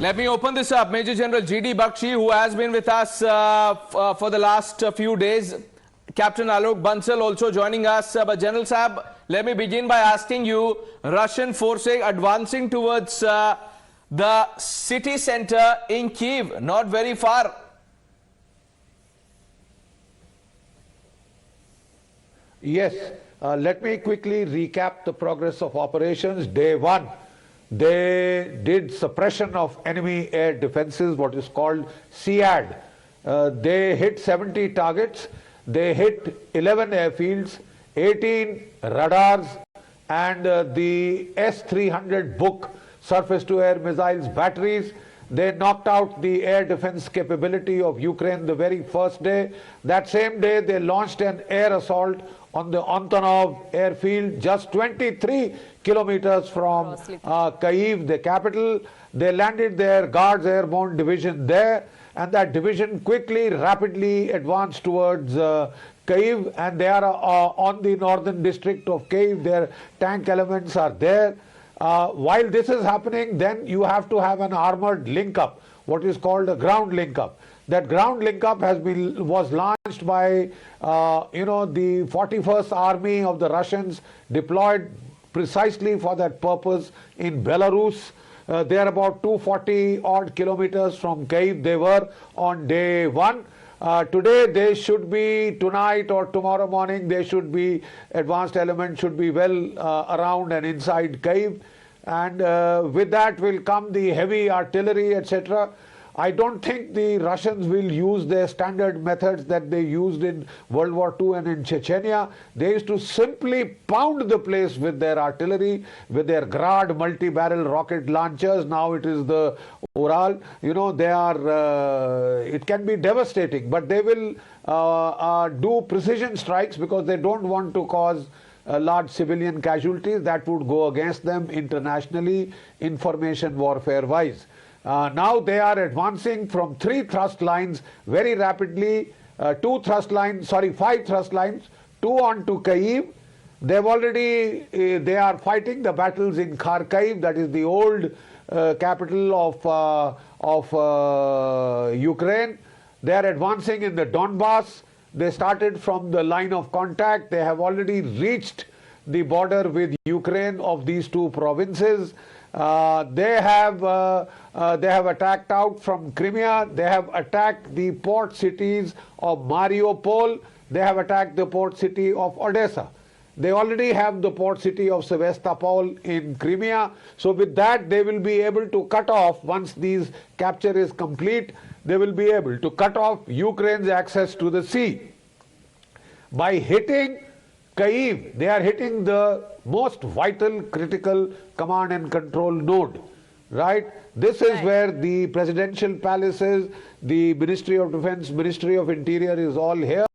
Let me open this up. Major General GD Bakshi, who has been with us for the last few days. Captain Alok Bansal also joining us. But General Saab, let me begin by asking you, Russian forces advancing towards the city center in Kyiv, not very far. Yes, let me quickly recap the progress of operations. Day one, they did suppression of enemy air defenses, what is called SEAD. They hit 70 targets, they hit 11 airfields, 18 radars, and the S-300 Buk surface-to-air missiles batteries. They knocked out the air defense capability of Ukraine the very first day. That same day, they launched an air assault on the Antonov airfield, just 23 kilometers from Kyiv, the capital. They landed their Guards Airborne Division there, and that division quickly, rapidly advanced towards Kyiv, and they are on the northern district of Kyiv. Their tank elements are there. While this is happening, then you have to have an armored link-up, what is called a ground link-up. That ground link-up was launched by, the 41st Army of the Russians, deployed precisely for that purpose in Belarus. They are about 240 odd kilometers from Kyiv. They were on day one. Today they should be, tonight or tomorrow morning, they should be, advanced elements should be well around and inside Kyiv. And with that will come the heavy artillery, etc. I don't think the Russians will use their standard methods that they used in World War II and in Chechnya. They used to simply pound the place with their artillery, with their Grad multi-barrel rocket launchers. Now it is the Ural. They are, it can be devastating, but they will do precision strikes because they don't want to cause large civilian casualties. That would go against them internationally, information warfare wise. Now they are advancing from 3 thrust lines very rapidly, 5 thrust lines, 2 on to Kyiv. They are fighting the battles in Kharkiv, that is the old capital of Ukraine. They are advancing in the Donbass. They started from the line of contact. They have already reached the border with Ukraine of these 2 provinces. They have attacked out from Crimea. They have attacked the port cities of Mariupol. They have attacked the port city of Odessa. They already have the port city of Sevastopol in Crimea. So with that, they will be able to cut off, once these capture is complete, they will be able to cut off Ukraine's access to the sea. By hitting Kyiv, they are hitting the most vital, critical command and control node, right? This is where the presidential palaces, the Ministry of Defense, Ministry of Interior is all here.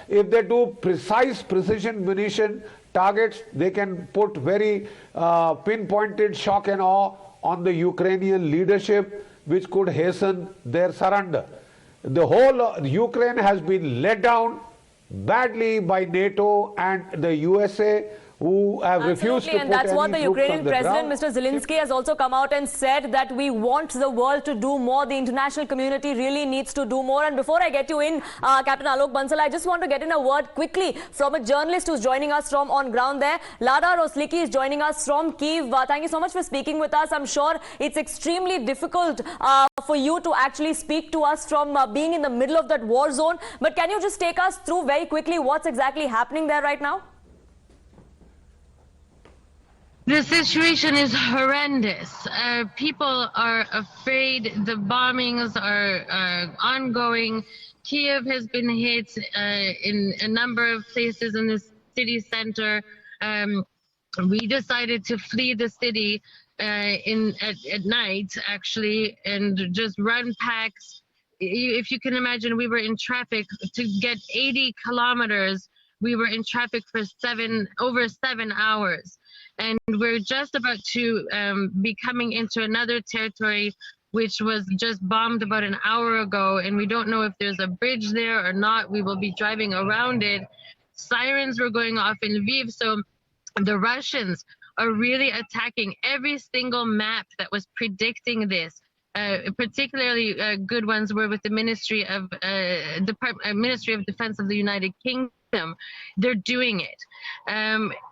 If they do precise precision munition targets, they can put very pinpointed shock and awe on the Ukrainian leadership, which could hasten their surrender. The whole Ukraine has been let down badly by NATO and the USA, who have refused to put and that's what the Ukrainian president, ground. Mr. Zelensky, has also come out and said that we want the world to do more. The international community really needs to do more. And before I get you in, Captain Alok Bansal, I just want to get in a word quickly from a journalist who's joining us from on ground there. Lada Rosliki is joining us from Kyiv. Thank you so much for speaking with us. I'm sure it's extremely difficult for you to actually speak to us from being in the middle of that war zone. But can you just take us through very quickly what's exactly happening there right now? The situation is horrendous. People are afraid. The bombings are ongoing. Kyiv has been hit in a number of places in the city center. We decided to flee the city at night, actually, and just run packs. If you can imagine, we were in traffic to get 80 kilometers. We were in traffic for over 7 hours. And we're just about to be coming into another territory which was just bombed about an hour ago, and we don't know if there's a bridge there or not. We will be driving around it. Sirens were going off in Lviv, so the Russians are really attacking every single map that was predicting this. particularly good ones were with the Ministry of Defense of the United Kingdom. They're doing it.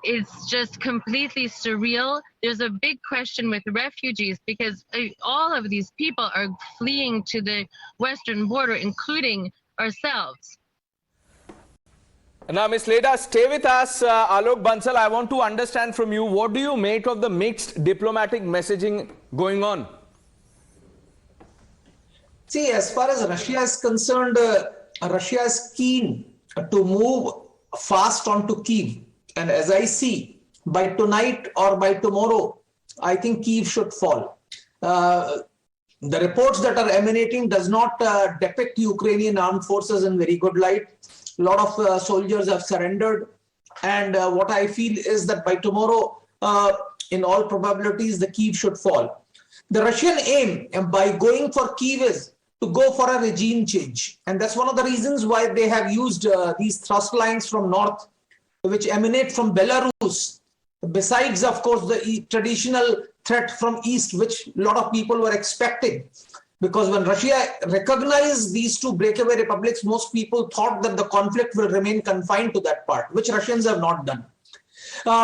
It's just completely surreal. There's a big question with refugees because all of these people are fleeing to the western border, including ourselves. Now, Ms. Leda, stay with us. Alok Bansal, I want to understand from you, what do you make of the mixed diplomatic messaging going on? See, as far as Russia is concerned, Russia is keen to move fast onto Kyiv. And as I see, by tonight or by tomorrow, I think Kyiv should fall. The reports that are emanating does not depict Ukrainian armed forces in very good light. A lot of soldiers have surrendered. And what I feel is that by tomorrow, in all probabilities, the Kyiv should fall. The Russian aim by going for Kyiv is to go for a regime change. And that's one of the reasons why they have used these thrust lines from north, which emanate from Belarus, besides, of course, the traditional threat from east, which a lot of people were expecting. Because when Russia recognized these two breakaway republics, most people thought that the conflict will remain confined to that part, which Russians have not done.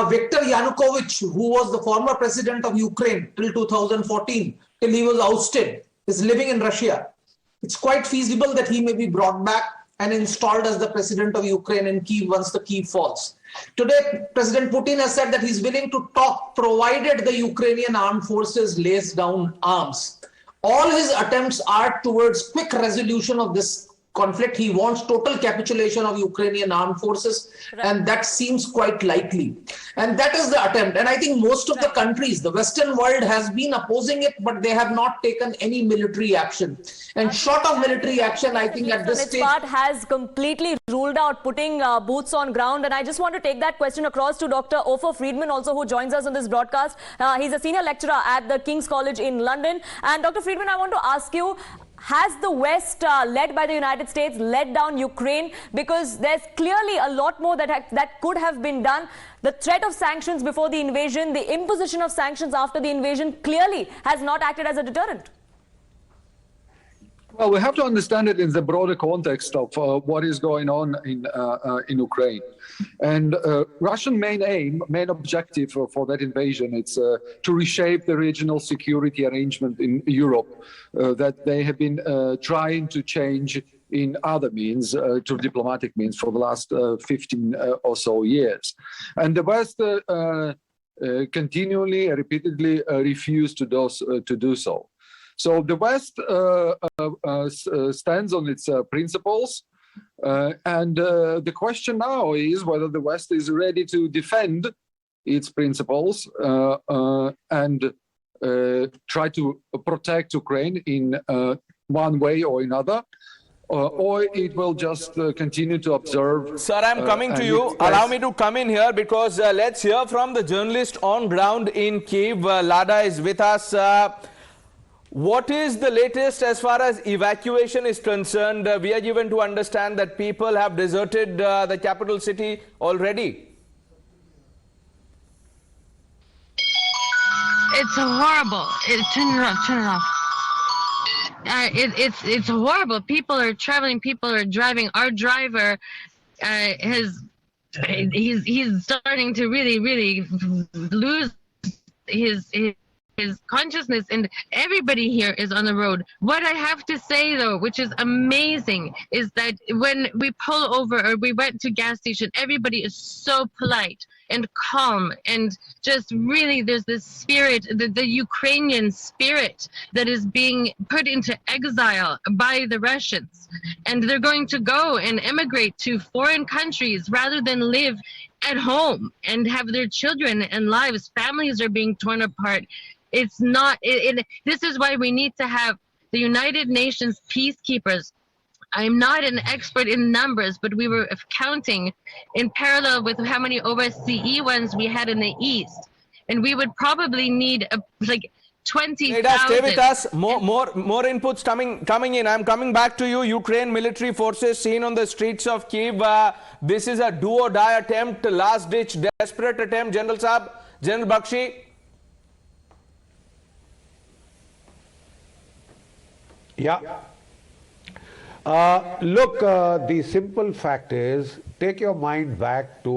Viktor Yanukovych, who was the former president of Ukraine till 2014, till he was ousted, is living in Russia. It's quite feasible that he may be brought back and installed as the president of Ukraine in Kyiv once the Kyiv falls. Today, President Putin has said that he's willing to talk provided the Ukrainian armed forces lays down arms. All his attempts are towards quick resolution of this conflict. He wants total capitulation of Ukrainian armed forces, and that seems quite likely. And that is the attempt. And I think most of the countries, the Western world has been opposing it, but they have not taken any military action. And short of military action, I think at this stage... part has completely ruled out putting boots on ground. And I just want to take that question across to Dr. Ofer Friedman also, who joins us on this broadcast. He's a senior lecturer at the King's College in London. And Dr. Friedman, I want to ask you, has the West, led by the United States, let down Ukraine? Because there's clearly a lot more that could have been done. The threat of sanctions before the invasion, the imposition of sanctions after the invasion clearly has not acted as a deterrent. Well, we have to understand it in the broader context of what is going on in Ukraine. And Russian main objective for that invasion is to reshape the regional security arrangement in Europe that they have been trying to change in other means, through diplomatic means, for the last 15 or so years. And the West continually, repeatedly refused to do so. So the West stands on its principles, and the question now is whether the West is ready to defend its principles and try to protect Ukraine in one way or another, or it will just continue to observe. Sir, I'm coming to you. Allow me to come in here because let's hear from the journalist on ground in Kyiv. Lada is with us. What is the latest as far as evacuation is concerned? We are given to understand that people have deserted the capital city already. It's horrible. Turn it off. It's horrible. People are traveling. People are driving. Our driver he's starting to really lose his consciousness, and everybody here is on the road. What I have to say though, which is amazing, is that when we pull over or we went to gas station, everybody is so polite and calm, and just really there's this spirit, the Ukrainian spirit that is being put into exile by the Russians, and they're going to go and emigrate to foreign countries rather than live at home and have their children and lives. Families are being torn apart. It's not, this is why we need to have the United Nations peacekeepers. I'm not an expert in numbers, but we were counting in parallel with how many OSCE ones we had in the East. And we would probably need like 20,000. Stay with us. More inputs coming in. I'm coming back to you. Ukraine military forces seen on the streets of Kyiv. This is a do or die attempt, last ditch, desperate attempt. General Saab, General Bakshi. Yeah. Look, the simple fact is, take your mind back to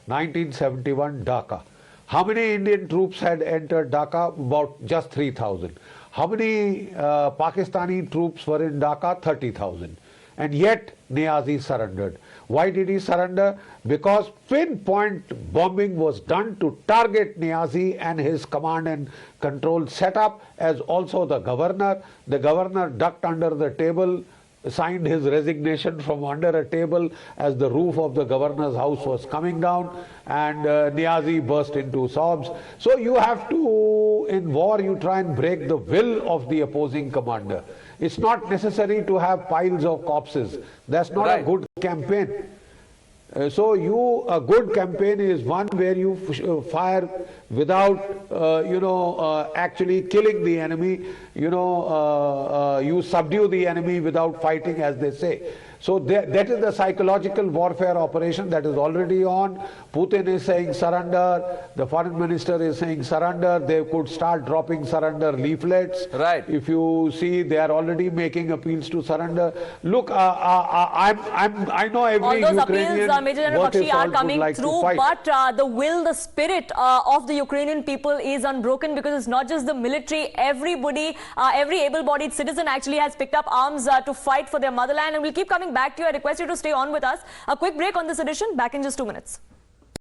1971 Dhaka. How many Indian troops had entered Dhaka? About just 3,000. How many Pakistani troops were in Dhaka? 30,000. And yet Niazi surrendered. Why did he surrender? Because pinpoint bombing was done to target Niazi and his command and control setup, as also the governor. The governor ducked under the table, signed his resignation from under a table as the roof of the governor's house was coming down, and Niazi burst into sobs. So you have to, in war, you try and break the will of the opposing commander. It's not necessary to have piles of corpses. That's not a good campaign. A good campaign is one where you fire without, actually killing the enemy. You subdue the enemy without fighting, as they say. So that is the psychological warfare operation that is already on. Putin is saying surrender. The foreign minister is saying surrender. They could start dropping surrender leaflets. Right. If you see, they are already making appeals to surrender. Look, I know every all those Ukrainian appeals, Major General Bakshi, are coming like through, but the will, the spirit of the Ukrainian people is unbroken, because it's not just the military. Everybody, every able-bodied citizen actually has picked up arms to fight for their motherland, and we'll keep coming back to you. I request you to stay on with us. A quick break on this edition. Back in just 2 minutes.